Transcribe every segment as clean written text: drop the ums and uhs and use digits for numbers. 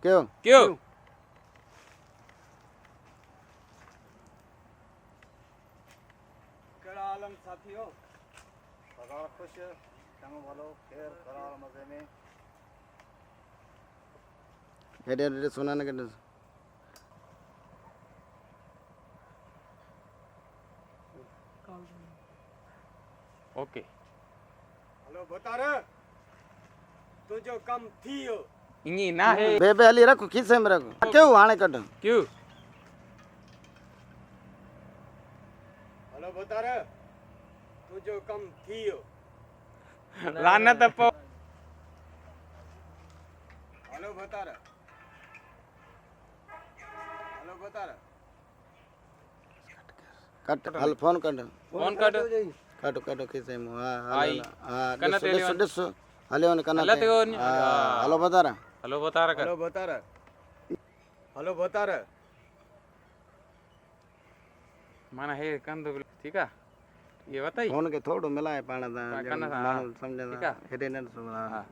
क्यों क्यों केड़ा आलम साथियों भगवान खुश चंगो भलो खेर करा मजे में हेडे हेडे सुना ना कर ओके हेलो बता रे तुझो कम थियो इनी ना है बे हली रखो खीसे में रखो क्यों हाणे कट क्यों हेलो बता रे तुझो कम थियो लानत पो हेलो बता रे हेलो बता रे कट हल फोन कट फोन कर काटो काटो खीसे में हां आई हां कना ते दिस दिस हले ओने कना हलत हो नी हेलो बता रहा हेलो बता रहा हेलो बता रे हेलो बता रे माना है कंद ठीक है ये बताई फोन के थोड़ो मिलाए पाण दा कना सा माण्हू समझंदा ठीक है हेडे न सुना हां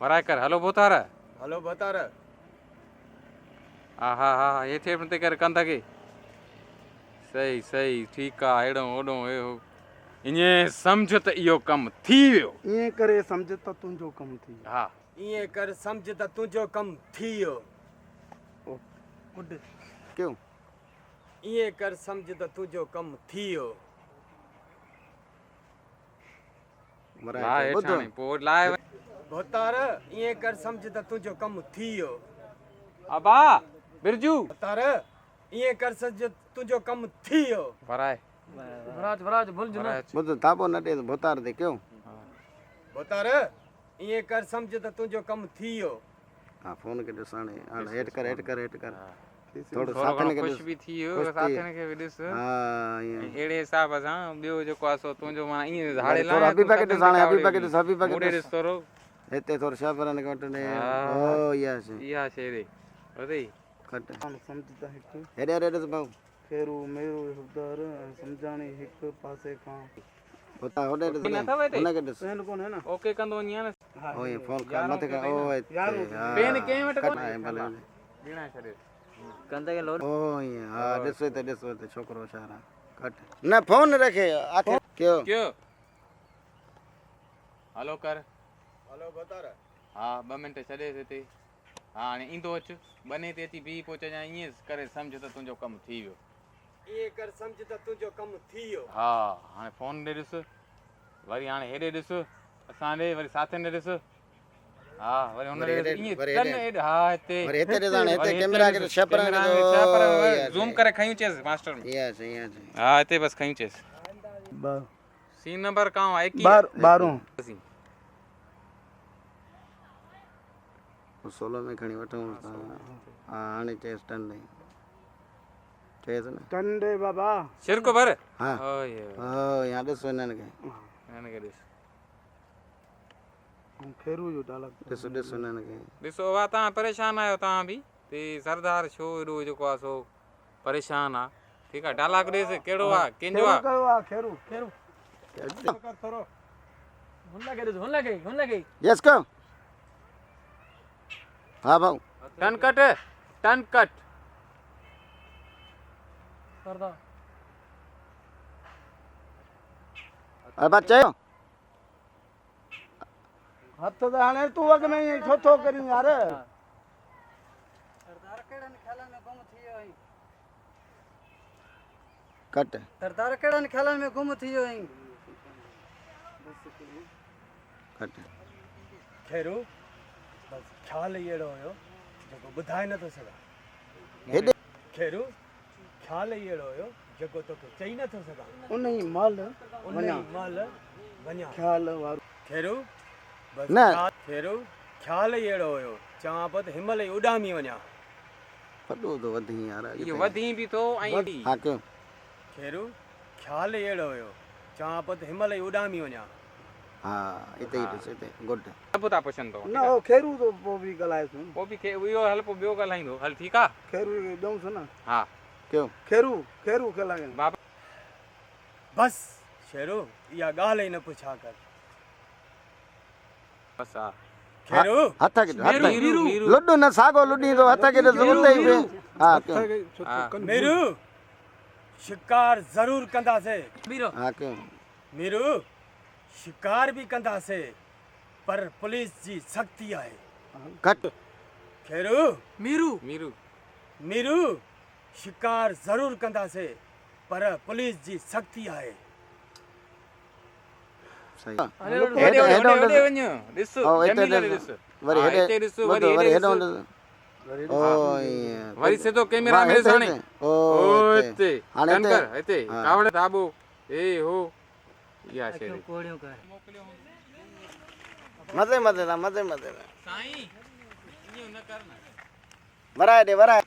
वराय कर हेलो बता रहा हेलो बता रे हाँ हाँ हाँ ये थे मते कर कंदा के सही सही ठीक आ एडो ओडो ए हो इने समझ त इयो कम थी वियो ये करे समझ त तुंहिंजो कम थी हाँ इए कर समझ त तुझो कम थियो गुड क्यों इए कर समझ त तुझो कम थियो मराए लाए के बुधो ठाणे पो लाए बता रे इए कर समझ त तुझो कम थियो अबा बिरजू बता रे इए कर समझ तुझो कम थियो वराय वराज भूल जो ना बुधो ताबो न दे भोतार दे क्यों बता रे इए कर समझ त तुझो कम थियो हां फोन के दसाने हां हेड कर थोड़ो थोरो साथ घणो ने के खुश भी थी खुश वियो थी साथ ने के भी ॾिस हां ये एड़े हिसाब सां ॿियो जेको आहे सो तुंहिंजो माना ईअं झाड़े थोरो हबी पैकेट साणे हबी पैकेट मुड़े ॾिस थोरो हेते थोरो शाबरन कटने हाँ। ओ यस इहा शइ रे वधई कट समझता हिकु हेडे हेडे बाबू फेरू मेरो हुदर समझाणी हिकु पासे खां होता होडे दे न अथव हिते? उनके दस पेन कोन है ना ओके कंदो वञी न ओ ये फोन कर मत कर ओ पेन कंहिं वटि कट कोन्हे? है भले ॾिणा छॾे ओ ये हां ॾिसो ते छोकरो शारा कट न फोन रखे आखिर क्यों क्यों हलो कर हेलो बता रे हा 2 मिंट छॾेसि हिते हा हाणे ईंदो अचु बने ते अची बीह पोइ चइजांइ ईअं करे सम्झ त तुंहिंजो कमु थी वियो इए कर समझ त तुझो कम थियो हा हाणे फोन ॾे ॾिस वरी हाणे हेॾे ॾिस असां ॾे वरी साथियुनि ॾे ॾिस हा वरी हुन वरी ॾे हेॾे, ॾिस ईअं वरी कनि हेॾे। हेॾे हा हिते और हेते दे जाने वरी हेते कैमरा के छपरा के ज़ूम करे खयूं चेस मास्टर में यस यस हा हिते बस खयूं चेस सीन नंबर काऊं आहे 12 21 16 में खणी वठूं हां हाणे टेस्ट नहीं चेस न टंडे बाबा शिरको भर हां ओए ओ यहाँ ॾिसो इन्हनि खे हिननि खे ॾिस फेरू जो डालक ॾिसो ॾिसो इन्हनि खे ॾिसो वा तव्हां परेशान आहियो तव्हां बि ते सरदार छो एॾो जेको आहे सो परेशान आहे ठीकु आहे डालाक ॾिस कहिड़ो आहे कंहिंजो आहे कयो आ खेरू खेरू कर थोरो हुन लगे यस को हाँ भाऊ टनकट टनकट करदा अब बच्चे हथ त हाणे तू अॻ में ई छो थो करी यार सरदार केड़न ख्यालन में गुम थियो आई कट सरदार केड़न ख्यालन में गुम थियो आई कट खेरू बस ख्याल ई अहिड़ो हुयो जेको ॿुधाए नथो सघां हेॾे खेरू ख्याल ई अहिड़ो हुयो जेको तोखे चई नथो सघां उन ई माल उन ई महिल वञा ख्याल वारो खेरू बस न। खेरू ख्याल ई अहिड़ो हुयो चवां पियो त हिमल ई उॾामी वञा वॾो तो वधी यार इहो वधी बि थो ऐं हाँ क्यों खेरू ख्याल ई अहिड़ो हुयो चवां पियो त हिमल ई उॾामी वञा हाँ इते ही ॾिस इते गुड सभु था पुछनि थो न ओ खेरू तो पो भी गलाए सुन पोइ बि इहो हल पोइ ॿियो ॻाल्हाईंदो हल ठीकु आहे खेरू दऊं सुन हा क्यों खेरू खेलांगे बाबा बस शेरू इहा ॻाल्हि ई न पुछा कर बसि हा खेरू हथ के मीरू लुड्डू न सागो लुड्डी तो हथ के ज़रूरत ही पे हां क्यों मीरू शिकार जरूर कंदासे हां क्यों मीरू शिकार भी कंदासे पर पुलिस जी सख्ती आहे कट खेरू मीरू मीरू शिकार जरूर कंदासे पर पुलिस जी सख्ती आहे सही हेडो वञो ॾिस ओ हिते जमीन ॾिस वरी हा, हेडे हिते ॾिस वरी वरी हेॾे हेडो ॾिस ओ ईअं वरी सिधो कैमरा में ॾिस हाणे ओ ओ हिते हिते हाणे हिते टनकर हिते हा। कावड़ दाबो ए हो इहा शइ मजे मजे साईं इहो न कर न वराए दे वराए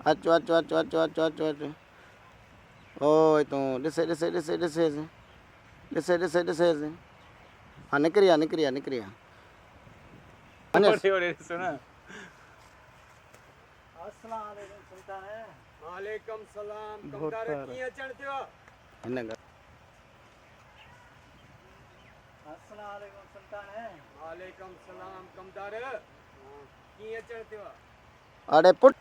अचो अचो अचो अचो अचो अचो अचो ओए तूं ॾिसे ॾिसे ॾिसे ॾिसे ॾिसे ॾिसे ॾिसे हा निकिरी आ निकिरी आ निकिरी आ ओड़े ॾिस न वालेकुम सलाम कमदार कीअं अचण थियो हिन ॻाल्हि वालेकुम सलाम कमदार कीअं अचण थियो अरे पुट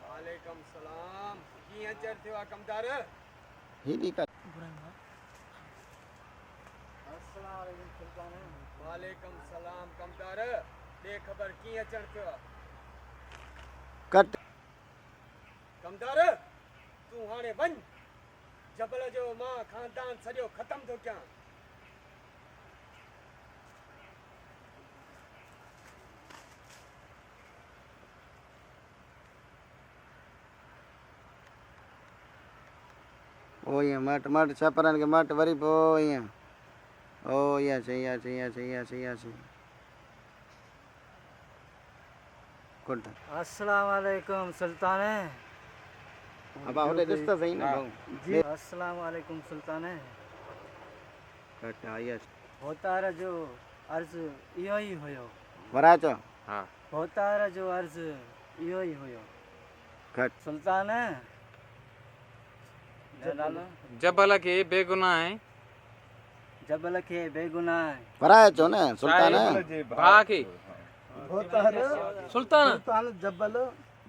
वालेकुम सलाम कीअं अचण थियो कमदार हेॾी का वालेकुम सलाम कमदार दे ख़बर कीअं अचण थियो कट कमदार तूं हाणे वञ जबल जो मां खानदान सॼो ख़तम थो कयां ओ ईअं मट मट छपरनि खे मट वरी पोइ ईअं ओ ईअं सही कुट अस्सलाम वालेकुम सुल्तान अब होॾे ॾिस त सही न भाऊ जी अस्सलाम वालेकुम सुल्तान कट आया भोतार जो अर्ज़ इहो ई हुयो वराए चो हा भोतार जो अर्ज़ इहो ई हुयो कट सुल्तान नालो जबल खे बेगुनाह आहे जबल खे बेगुनाह वराए चो न सुल्तान भाउ खे सुल्तान जबल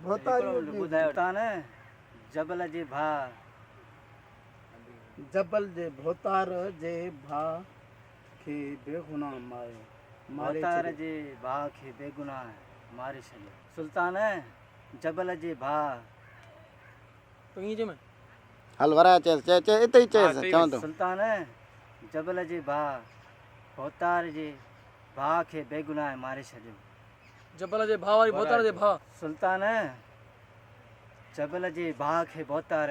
भोतार ॿुधायो सुल्तान जबल जे भाउ जबल जे भोतार जे भाउ खे बेगुनाह भोतार जे भाउ खे बेगुनाह मारे छॾियो सुल्तान जबल जे भाउ हल वराए चएसि चए हिते ई चएसि चवंदो सुल्तान जबल जे भाउ भोतार जे भाउ खे बेगुनाह मारे छॾियो जबल जे भाउ वारी भोतार जे भाउ सुल्तान जबल जे भाउ खे भोतार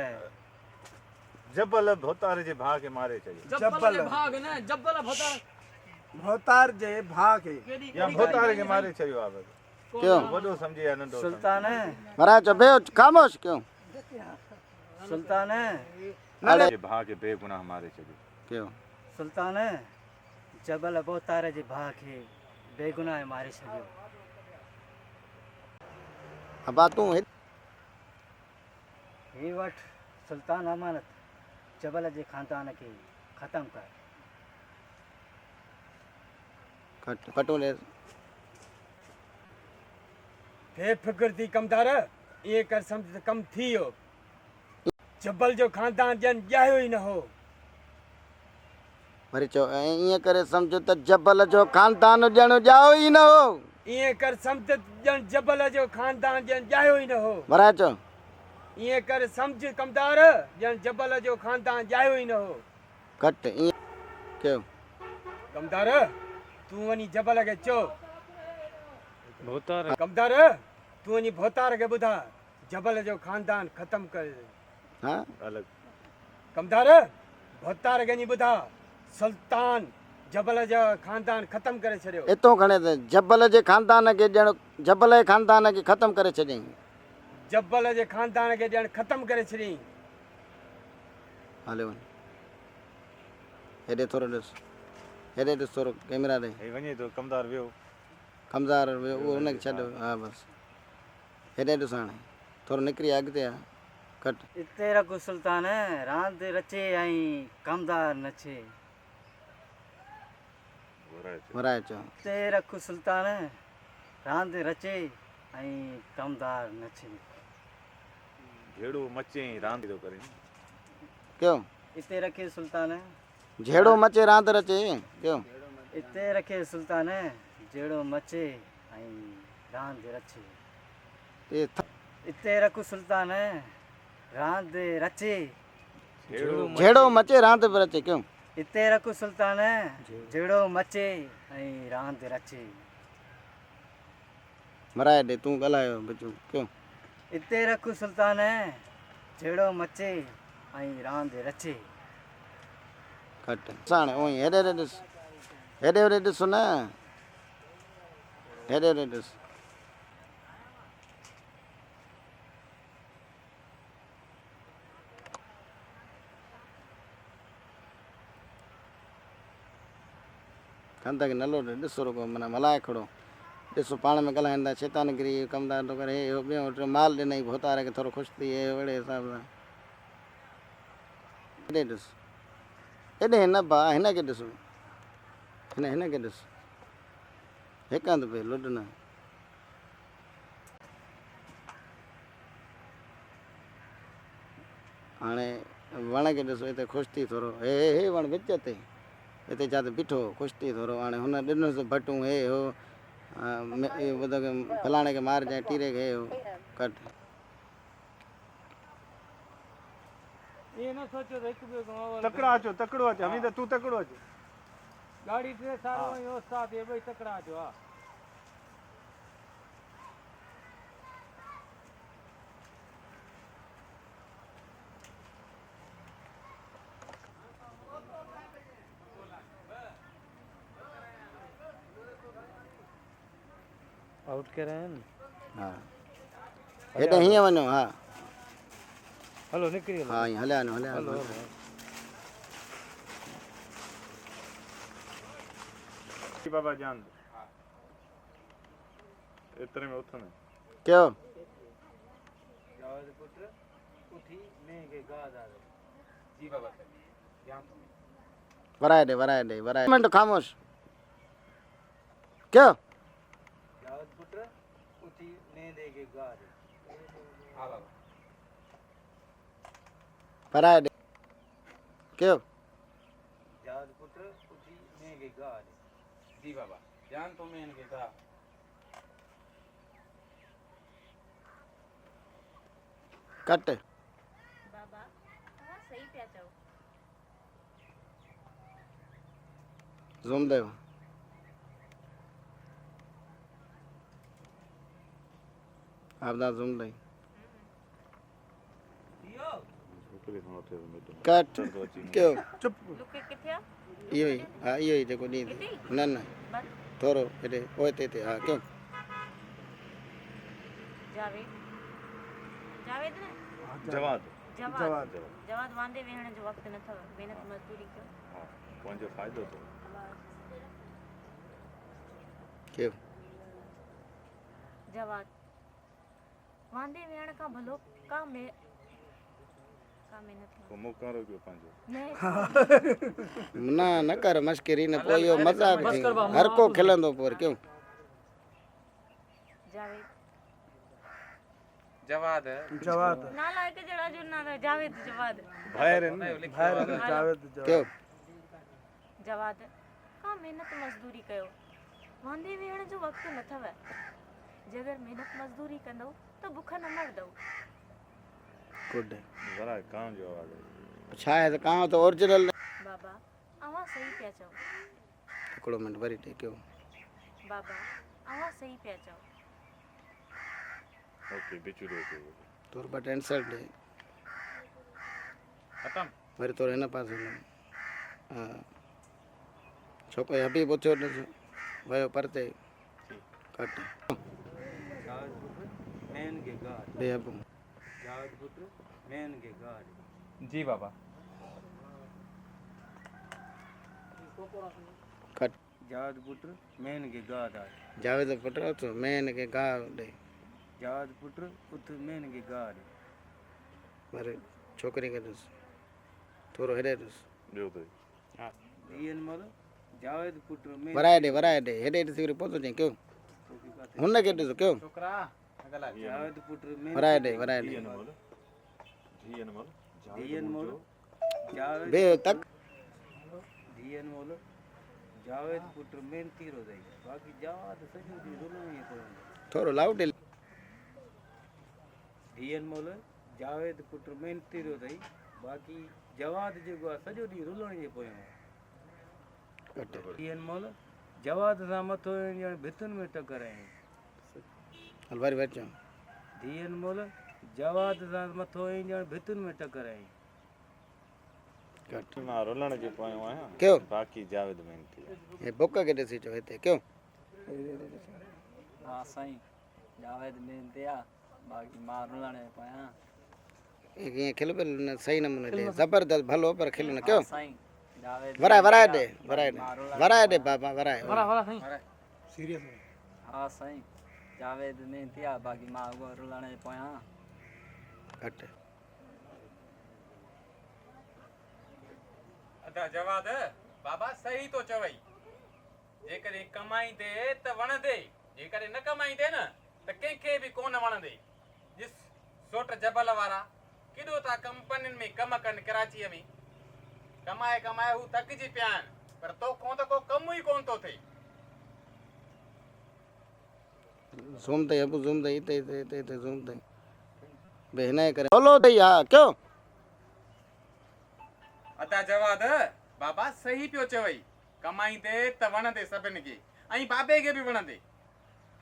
जबल भोतार जे भाउ खे मारे छॾियो जबल जे भाउ खे न जबल भोतार भोतार जे भाउ खे या भोतार खे मारे छॾियो आहे क्यों वॾो सम्झे या नंढो सुल्तान वराए चो बेहो खामोश क्यों सुल्तान अरे जे भाउ खे बेगुनाह मारे छॾियो क्यों सुल्तान जबल भोतार जे भाउ खे बेगुनाह मारे छॾियो अब तूं ही वठ सुल्तान अमानत जबल जे खानदान खे ख़तमु कर कट कटो ले बेफिक्र थी कमदार ये कर सम्झ त कम थी वियो जबल जो खानदान ॼण ॼायो ई न हो वरी चो ईअं करे सम्झो त जबल जो खानदान ॼण ॼाओ ई न हो ईअं कर सम्झ त ॼण जबल जो खानदान ॼण ॼायो ई न हो वराए चो ईअं कर सम्झ कमदार ॼण जबल जो खानदान ॼायो ई न हो कट ईअं क्यों कमदार तूं वञी जबल खे चओ भोतार कमदार तूं वञी भोतार खे ॿुधा जबल जो खानदान ख़तमु कर हाँ अलॻि कमदार भोतार खे वञी ॿुधा सुल्तान जबल जो खानदान ख़तमु करे छॾियो इतो खणे त जबल जे खानदान खे ॼण जबल जे खानदान खे ख़तमु करे छॾियईं जबल जे खानदान खे ॼण ख़तमु करे छॾियईं हले वञ हेॾे थोरो ॾिस हेॾे ॾिस थोरो कैमरा ॾे हे वञे थो कमदार वियो हमज़ार उहो हुनखे छॾियो हा बसि हेॾे ॾिसो हाणे थोरो निकिरी अॻिते आहे कट इते रखो सुल्तान रांद रचे ऐं कमदार नचे वराए चओ इते रखो सुल्तान रांद रचे ऐं कमदार नचे झेड़ो मचे रांद थो करे क्यों इते रखे सुल्तान झेड़ो मचे रांदि रचे क्यों इते रखे सुल्तान जहिड़ो मचे ऐं रांद रचे ये इते रखो सुल्तान रांद रचे झेड़ो मचे रांदि बि रचे क्यों इते रखो सुल्तान जहिड़ो मचे ऐं रांद रचे मराए ॾे तूं ॻाल्हायो बचू क्यों इते रखो सुल्तान जहिड़ो मचे ऐं रांद रचे कट साणे उहो ई हेॾे ॾिस हेॾे होॾे ॾिस न हेॾे होॾे ॾिस कंद खे नलो ॾे ॾिसो रुगो माना मलाए खड़ो ॾिसो पाण में ॻाल्हाईंदा शैतानगिरी कमदार थो करे हे ॿियो टियों माल ॾिनई भोतारे खे थोरो ख़ुशि थी हे अहिड़े हिसाब सां हेॾे ॾिस हेॾे हिन भाउ हिनखे ॾिस हिनखे ॾिस हिकु हंधि पई लुॾ न हाणे वण खे ॾिसो हिते ख़ुशि थी थोरो हे हे वण विच ते हिते छा त बीठो ख़ुशि थी थोरो हाणे हुन ॾिनोसि भटूं हे हो ॿुधो की फलाणे खे मारजांइ टीरे खे हे हो कट ये ना सोचो तो एक भी गाँव तकड़ा अचो तकड़ो अचो हमीद तू तकड़ो अचो गाड़ी से सारो यो साथ ये भाई तकड़ा जो आ आउट के रहे हैं हा हेॾे हीअं वञो हा हलो निकरी हा ईअं हलिया वञो हलिया वञो बाबा जान एतिरे में उथंदे कयो जी बाबा वराए ॾे मिंट ख़ामोश कयो हा बाबा वराए ॾे कयो जी बाबा ध्यान तो में इनके था कट बाबा हाँ सही पिया चओ ज़ूम दे आपदा ज़ूम दे कट कयो लुके किथे आ इहो ई हा इहो ई जेको ॾींहुं न न बस थोरो हेॾे पोइ हिते हा कयो जावेद जावेद न जवाद जवाद जवाद वांदे वेहण जो वक़्तु न अथव महिनत मज़दूरी कयो हा पंहिंजो फ़ाइदो अथव कयो जवाद वांदे वेहण खां भलो का महिनत पोइ मुक़ररु कयो पंहिंजो न न कर मश्करी न पोइ इहो मज़ाक थी हर को खिलंदो पोइ वरी क्यों जावेद जवाद नालायक जड़ा जो ना जावेद जवाद भायर कयो जवाद का महिनत मज़दूरी कयो वांदे वेहण जो वक़्तु न अथव जेकर महिनत मज़दूरी कंदव त बुख न मरदव गुड बड़ा कान जो आवाज़ है छा आहे त कां त ओरिजिनल बाबा अवां सही पिया चओ हिकिड़ो मिंट वरी टे कयो बाबा अवां सही पिया चओ ओके बिचू दे तोर ॿ टेंशन ॾे खत्म वरी तोर हिन पासे वञो हा छोकिरो हबीब उथियो ॾिस वियो परते कट ॾे हबू जी बाबा कट जावद पुत्र मैन के गाद आए जावेद पुट तो मैं इनके गा दे जावद पुत्र उत मैन के गाद मारे छोकरी के दस थोरो हेडे दस ॿियो त इन मल जावद पुत्र मैन वराए दे हेडे सिर पोतो जे क्यों हुन के दस क्यों छोकरा अगला जावद पुत्र मैन वराए दे धियन मोल धियन मोल जावद बे तक धियन मोल जावेद पुत्र मैन तीरो दई बाकी जावद सजो दी रुलो ये तो थोरो लाउड धियन मोल जावेद पुत्र मैन तीरो दई बाकी जवाद जेको आहे सॼो ॾींहुं रुलण जे पोयां धियन मोल जवाद सां मथो ॼण भितुनि में टकर आहिनि अलवारी बैठ जाओ धियन मोल जवाद सां मथो ॼण भितुनि में टकर आहिनि कट मां रुलण जे पोयां आहियां क्यों बाक़ी जावेद महिनती ये बुक के दसी जो हेते क्यों हाँ साईं जावेद मेहनती आ बाकी मां रुलण जे पोयां ये खेल पे सही नमूने दे जबरदस्त भलो पर खेलना क्यों साईं जावेद वराए दे बाबा वराए हाँ साईं जावेद मेहनती आ बाकी मां उहो रुलण जे पोयां कट अदा जवाद बाबा सही तो चवई जेकॾहिं कमाईंदे त वणंदे जेकॾहिं न कमाईंदे न त कंहिंखे बि कोन वणंदे ॾिस सोट जबल वारा केॾो था कंपनियुनि में कम कनि कराचीअ में कमाए कमाए हू थकिजी पिया आहिनि पर तोखां त को कम ई कोन थो थिए ज़ूम ते अब ज़ूम ते ते ज़ूम ते बहना करे बोलो दे या क्यों अदा जवाद बाबा सही पियो चवई कमाईंदे त वणंदे सभिनि खे ऐं बाबे खे बि वणंदे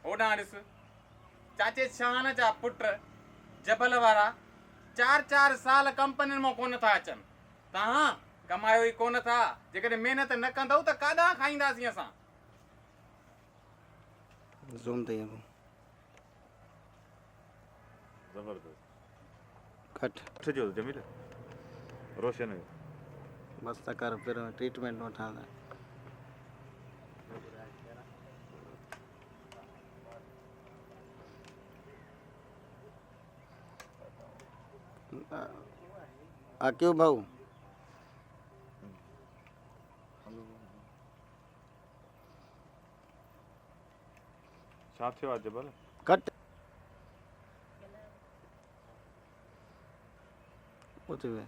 होॾां ॾिस चाचे शान जा पुट जबल वारा 4-4 साल कंपनियुनि मां कोन था अचनि तव्हां कमायो ई कोन था जेकॾहिं महिनत न कंदव त काॾां खाईंदासीं असां ज़ूम ते अब ज़बरदस्त कट अठ जो जमील रोशन हुयो बस कर फिर ट्रीटमेंट वठाना आ क्यों भाऊ छा थियो आहे जबल कट उते वे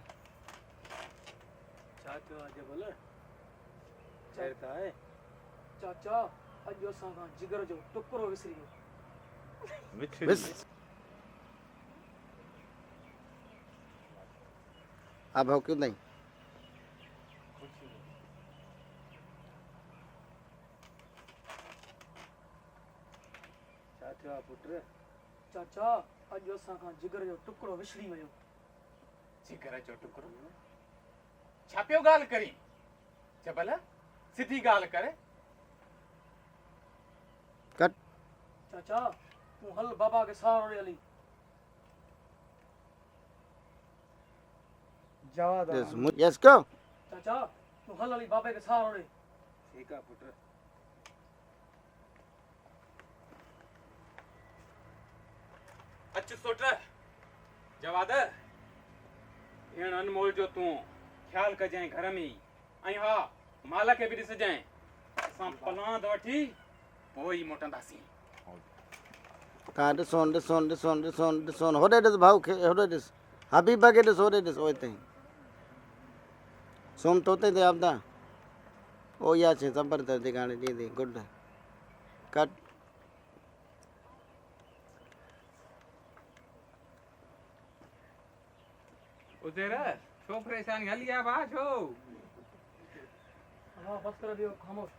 छा थियो आहे जबल चरता है चाचा अॼु असां खां जिगर जो टुकड़ो विसरी वियो बस आ भाऊ क्यों नहीं छा थियो आहे पुट चाचा अॼु असां खां जिगर जो टुकड़ो विसरी वियो जिगर जो टुकड़ो छा पियो ॻाल्हि करी जबल सिधी ॻाल्हि करे कट चाचा तूं हल बाबा के सहारो ॾे हली जवाद यस क्यों चाचा तूं हल हली बाबे के सहारो ॾे ठीकु आहे पुट अच सोट जवाद ॼण अनमोल जो तूं ख्याल कजांइ घर में ई ऐं हा माल खे बि ॾिसजांइ असां पलांद वठी पोइ ई मोटंदासीं ता ॾिसो होॾे ॾिस भाऊ खे होॾे ॾिस हबीबा खे ॾिस होॾे ॾिस ओते सोम तोते ते आपदा ओ या छे जबरदस्त दिखाने दी गुड कट उधर छो परेशानी हली आ बा छो हाँ बस कर दियो खामोश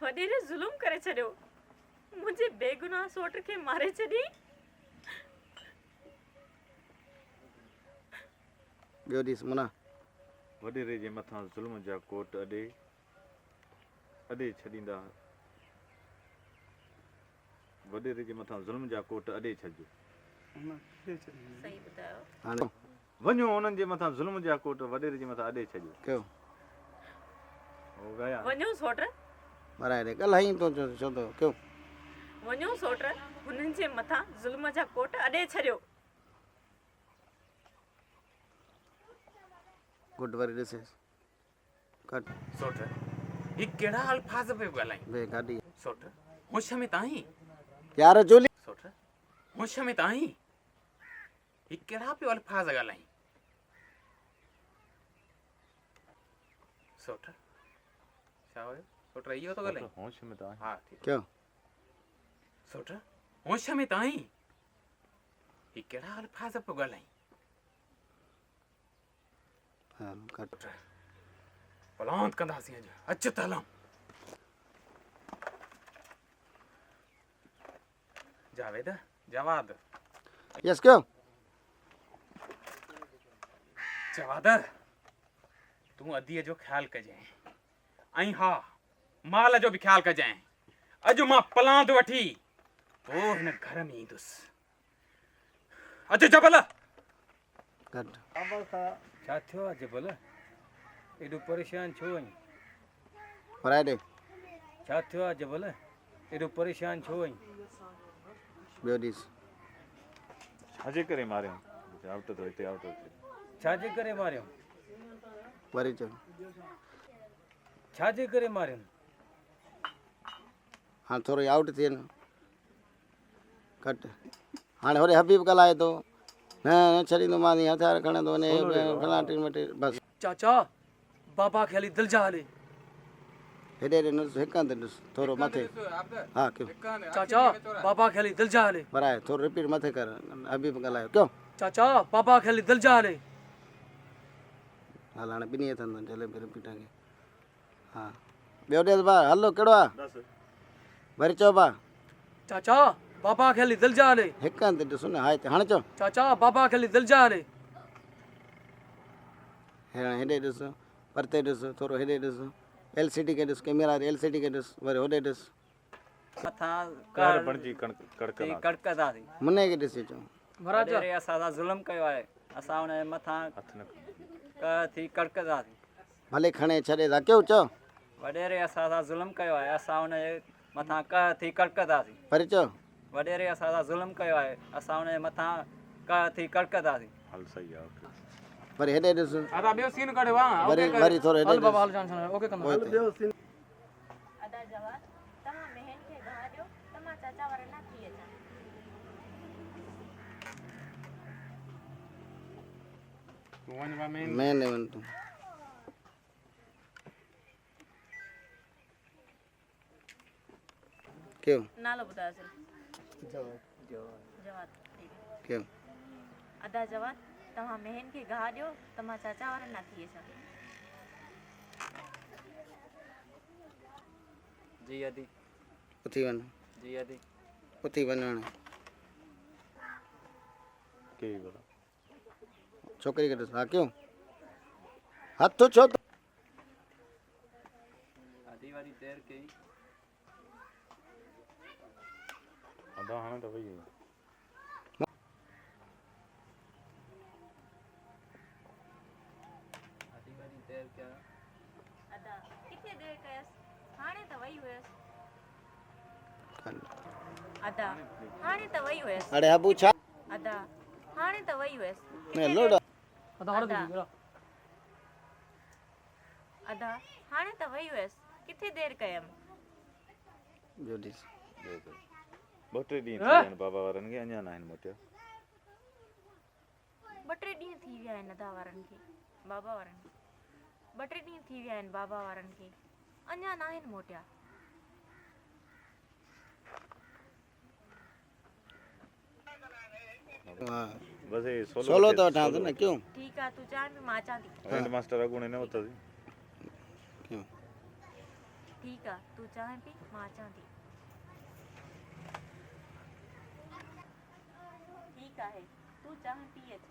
वॾेरे ज़ुल्म करे छॾियो मुंहिंजे बेगुनाह सोट खे मारे छॾी ॿियो ॾिस मुना वॾेरे जे मथां ज़ुल्म जा कोट अॾे छॾींदा वॾेरे जे मथां ज़ुल्म जा कोट अॾे छॾिजो सही ॿुधायो हाणे वञो उन्हनि जे मथां ज़ुल्म जा कोट वॾेरे जे मथां अॾे छॾियो कयो हो गया वञो सोट भराए ॾे ॻाल्हाई तो छो तो क्यों वञो सोट हुननि जे मथां ज़ुल्म जा कोट अॾे छॾियो गुड वरी ॾिसेस कट सोट ही कहिड़ा अल्फाज़ पियो ॻाल्हाई बे गाॾी सोट होश में ताईं यार चोली सोट होश में ताईं ही कहिड़ा पियो अल्फाज़ ॻाल्हाई सोट छा हुयो सोट इहो तो ॻाल्हाई होश में तो हा ठीकु क्यों सोट होश में ताईं ही कहिड़ा अल्फाज़ पियो ॻाल्हाई हाँ कट पलांत कंदासीं अॼु अचु त हलूं जावेद जवाद यस क्यों जवाद तूं अदीअ जो ख़्यालु कजांइ ऐं हा माल जो बि ख़्यालु कजांइ अॼु मां पलांत वठी पोइ हिन घर में ईंदुसि अचु जबल कट छा थियो आहे जबल एॾो परेशान छो आहीं भराए ॾे छा थियो आहे जबल एॾो परेशान छो आहीं ॿियो ॾिस छाजे करे मारियो आवतो तो हिते आवतो छाजे करे मारियो वरी चओ छाजे करे मारियो हाँ थोरो आउट थिए न कट हाणे होॾे हबीब ॻाल्हाए थो न न छॾींदो मां हथियार खणंदो वञे फलां टी मटी बसि चाचा बाबा खे हली दिलि जा हले हेॾे हेॾे ॾिस हिक हंधि ॾिस थोरो मथे हा क्यों चाचा बाबा खे हली दिलि जा हले भराए थोरो रिपीट मथे कर हबीब ॻाल्हायो क्यों चाचा बाबा खे हली दिलि जा हले हल हाणे ॿिन्ही हथनि झले पे रिपीट कयूं हा ॿियो ॾिस भाउ हलो कहिड़ो आहे वरी चओ भाउ चाचा बाबा खे हली दिलि जा हले हिकु हंधि ॾिसो न हा हिते हाणे चओ चाचा बाबा खे हली दिलि जा हले हेॾे ॾिस परते ॾिस थोरो हेॾे ॾिस LCD खे ॾिस कैमरा LCD खे ॾिस वरी होॾे ॾिस मथां कार कर बणजी कड़कना कड़कदासीं मुने खे ॾिसी चओ महाराज वॾेरे असां सां ज़ुल्म कयो आहे असां हुन जे मथां हथ न कर थी कड़कदासीं भले खणे छॾे था क्यों चओ वॾेरे असां सां ज़ुल्म कयो आहे असां हुन जे मथां कर थी कड़कदासीं वरी चओ वॾेरे असां सां ज़ुल्म कयो आहे असां हुन जे मथां कर थी कड़कदासीं हल सही आहे वरी हेॾे ॾिस दादा ॿियो सीन कढियो आहे वरी वरी थोरो हेॾे हल बाबा ॾिस हल जान ओके कंदा पोइ हिते अदा जवाब तव्हां बहन खे गाह ॾियो त मां चाचा वारनि लाइ थी अचां तूं वञ बा में मैं नहीं वन तू क्यों नालो ॿुधायो जवाब क्यों अदा जवाब तव्हां बहन खे गाह ॾियो त मां चाचा वारनि लाइ थी अचां जी अदी उथी वञ जी अदी उथी वञ हाणे के बोला छोकिरी खे ॾिस हा क्यों हथ छो तो अदी वारी देर कई अदा हाणे तो वई अदी वारी देर क्या अदा किथे देरि कयसि हाणे त वई हुयसि अदा हाणे त वई हुयसि अरे हबू छा अदा हाणे त वई हुयसि मैं लोड़ा अदा हाणे अदा। दीदी अदा हाणे त वई हुयसि किथे देरि कयमि जो ॾिस ॿ टे ॾींहं थी विया आहिनि बाबा वारनि खे अञा न आहिनि मोटिया ॿ टे ॾींहं थी विया आहिनि अदा वारनि खे बाबा वारनि खे ॿ टे ॾींहं थी विया आहिनि बाबा वारनि खे अञा न आहिनि मोटिया हाँ बस ये सोलो तो वठां थो न क्यों ठीकु आहे तूं चाहे बि मां अचां थी हैंड मास्टर अगुणे न होता क्यों ठीकु आहे तूं चाहे बि मां अचां थी ठीकु आहे तूं चाहे पी अच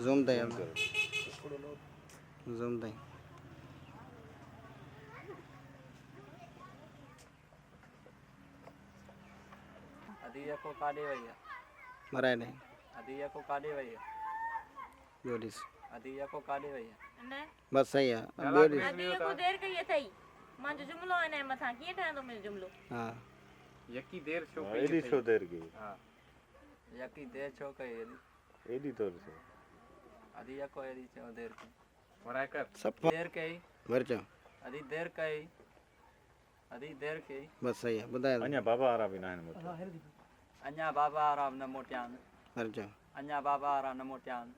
ज़ूम ताईं ज़ूम ताईं अदी को काॾे वई आहे मराए ॾे अदी को काॾे वई आहे जो ॾिस अदी को काॾे वई आहे न बस सही है चला ॿियो भी- ॾिस अदी को देर कई अथई मुंहिंजो जुमिलो हिन जे मथां कीअं ठहंदो मुंहिंजो जुमिलो हाँ यकी देर छो एडी कई छो देर की हाँ यकी देर छो कई एडी एडी तो छो अदी यको एडी छो देर की वराय कर सब देर कई भरचो अदी देर कई अदी देर कई बस सही है ॿुधाए अञा बाबा आरा भी ना आहिनि मूंखे अञा बाबा आराम न मोटियान भरचो अञा बाबा आराम न मोटियान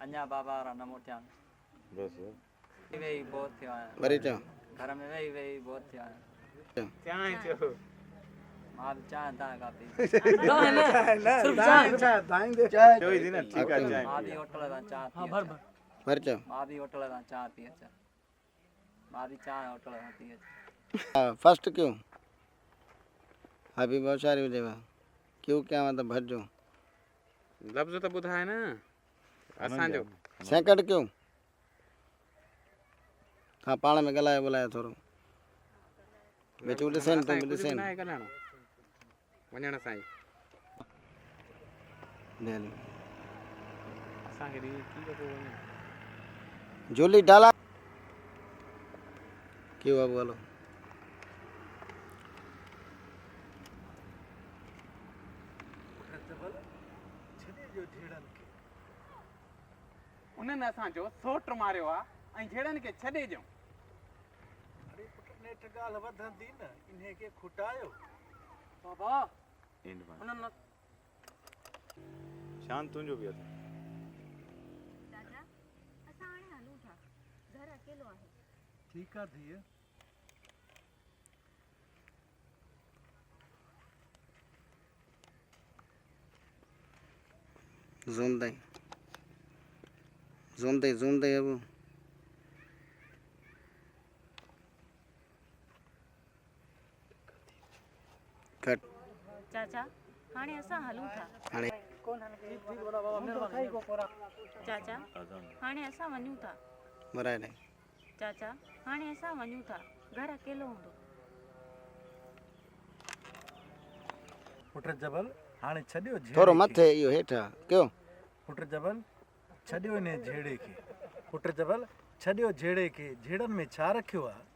अञा बाबा आराम न मोटियान बस वेही बहुत थियो आहियां भरचो घर में वेही वेही बहुत थियो आहियां चाय चो मां बि चांहि तव्हां कापी चोई दी ना ठीक है चाय मां बि होटल तां चांहि पी अचां भरचो मां बि होटल तां चांहि पी अचां मां बि चांहि होटल तां पी अचां हाँ फर्स्ट क्यों अभी बहुत सारी हुजेवा क्यों क्या मतलब भरजो लफ्ज़ तो ॿुधाए न असांजो सेकंड क्यों हाँ पाण में ॻाल्हाए ॿोलाए थोरो बेचू ॾिसेनि तूं बि ॾिसेनि आहे ॻाल्हाइणो वञण सां ई डेली असांखे ॾी की पियो वञे झोली डाला क्यों अब बोलो उन्हनि असांजो सोट मारियो आहे ऐं झेड़नि खे छॾे ॾियूं बाबा एंड वन उन्हनि शांत तुंहिंजो बि अथई चाचा असां हाणे हलूं था घर अकेलो आहे ठीकु आहे धीअ zoom दे अब कट चाचा हाणे असां हलूं था हाणे चाचा हाणे असां वञूं था बराए ॾे चाचा हाणे असां वञूं था घर अकेलो हूंदो पुट जबल हाणे छॾियो झेड़े थोरो खे। मथे इहो हेठा कयो पुट जबल छॾियो इन झेड़े खे पुट जबल छॾियो झेड़े खे झेड़नि में छा रखियो आहे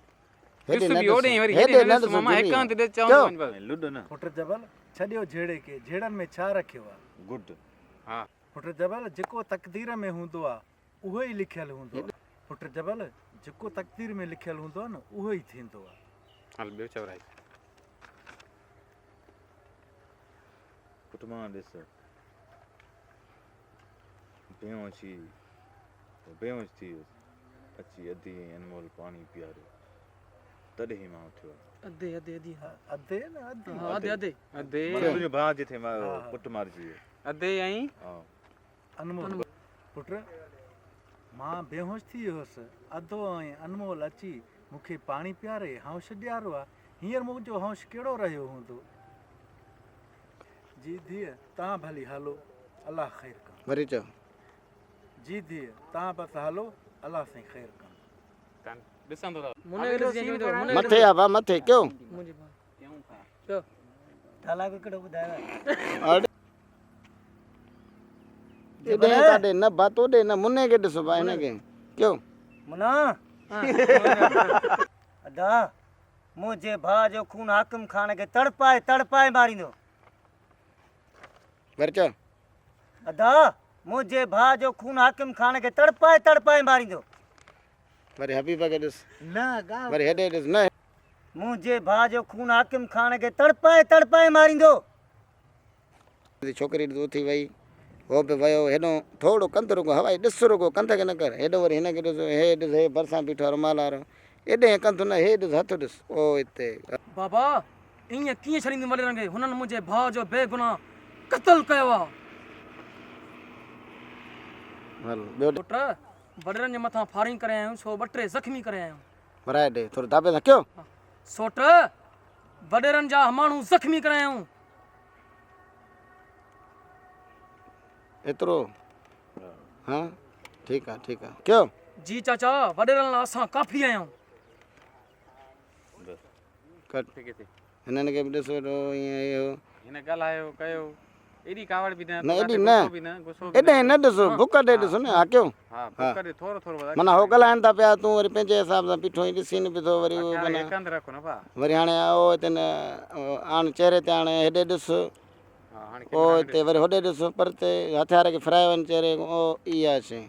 ॾिस बि ओॾे वरी हेॾे हेॾे न न ॾिसो मामा जुली हिक हंधि ॾे क्यों? चवंदो वञ बसि लुड न पुट जबल छॾियो झेड़े खे झेड़नि में छा रखियो आहे गुड हा पुट जबल जेको तक़दीर में हूंदो आहे उहो ई लिखियलु हूंदो आहे पुट जबल जेको तक़दीर में लिखियलु हूंदो आहे न उहो ई थींदो आहे हल ॿियो चवराई पुट मां ॾिस बेहोश थी बेहोश थी वियुसि अची अधी अनमोल पाणी पीआरियो तॾहिं मां उथियो अधे अधे अधे अधे न अधे अधे अधे अधे माना तुंहिंजो भाउ जिथे मां हा। पुट मारिजी वियो अधे ऐं हा अनमोल पुट मां बेहोश थी वियुसि अधो ऐं अनमोल अची मूंखे पाणी पीआरे हौश ॾियारो आहे हींअर मुंहिंजो हौश कहिड़ो रहियो हूंदो जी धीअ तव्हां भली हलो अलाह ख़ैर कनि वरी चओ जी धीअ तव्हां बसि हलो अलाह साईं ख़ैर कनि ॾिसंदो रहो मुने के दिस जो मुने मथे आ बा मथे क्यों मुझे क्यों ढाला को कड़ो बुधाया अड़े एॾे काॾे न बात ओॾे न मुने खे ॾिसो बा हिन खे क्यों मुना अदा मुझे भा जो खून हाकिम खान के तड़पाए तड़पाए मारिंदो वरी चओ अदा मुझे भा जो खून हाकिम खान के तड़पाए तड़पाए मारिंदो वरी हबीबा खे ॾिस ना गा वरी हेॾे ॾिस न मुझे भा जो खून हाकिम खान के तड़पाए तड़पाए मारिंदो छोकिरी ॾिस उथी वई हो बि वियो हेॾो थोरो कंध रुगो हवाई ॾिस रुगो कंध खे न कर हेॾो वरी हिन खे ॾिस हे ॾिस हे भरिसां बीठो रुमाल वारो एॾे कंध न हे ॾिस हथ ॾिस ओ हिते बाबा ईअं कीअं छॾींदी वॾेरनि खे हुननि मुंहिंजे भाउ जो बेगुनाह क़त्ल कयो आहे हल ॿियो पुट वॾेरनि जे मथां फायरिंग करे आहियूं सो 2-3 ज़ख़्मी करे आहियूं वराए ॾे थोरो दाबे सां कयो सोट वॾेरनि जा माण्हू ज़ख़्मी करे आहियूं एतिरो हा ठीकु आहे कयो जी चाचा वॾेरनि लाइ असां काफ़ी आहियूं कट किथे हिननि खे बि ॾिसो ईअं इहो हिन ॻाल्हायो कयो एॾी कावड़ बि न न, एॾी काथे न। गुस्सो बि न गुस्सो बि एॾे न ॾिसो बुख ॾे ॾिसो न हा क्यों हा बुख ॾे थोरो थोरो वधाए माना हो ॻाल्हाइनि था पिया तूं वरी पंहिंजे हिसाब सां बीठो ई ॾिसी न पियो वरी उहो माना हिकंद रखो न भा वरी हाणे ओ हिते न आण चेहरे ते हाणे हेॾे ॾिस हा हाणे ओ हिते वरी होॾे ॾिस पर ते हथियार खे फिराए वञ चेहरे ओ इहा शइ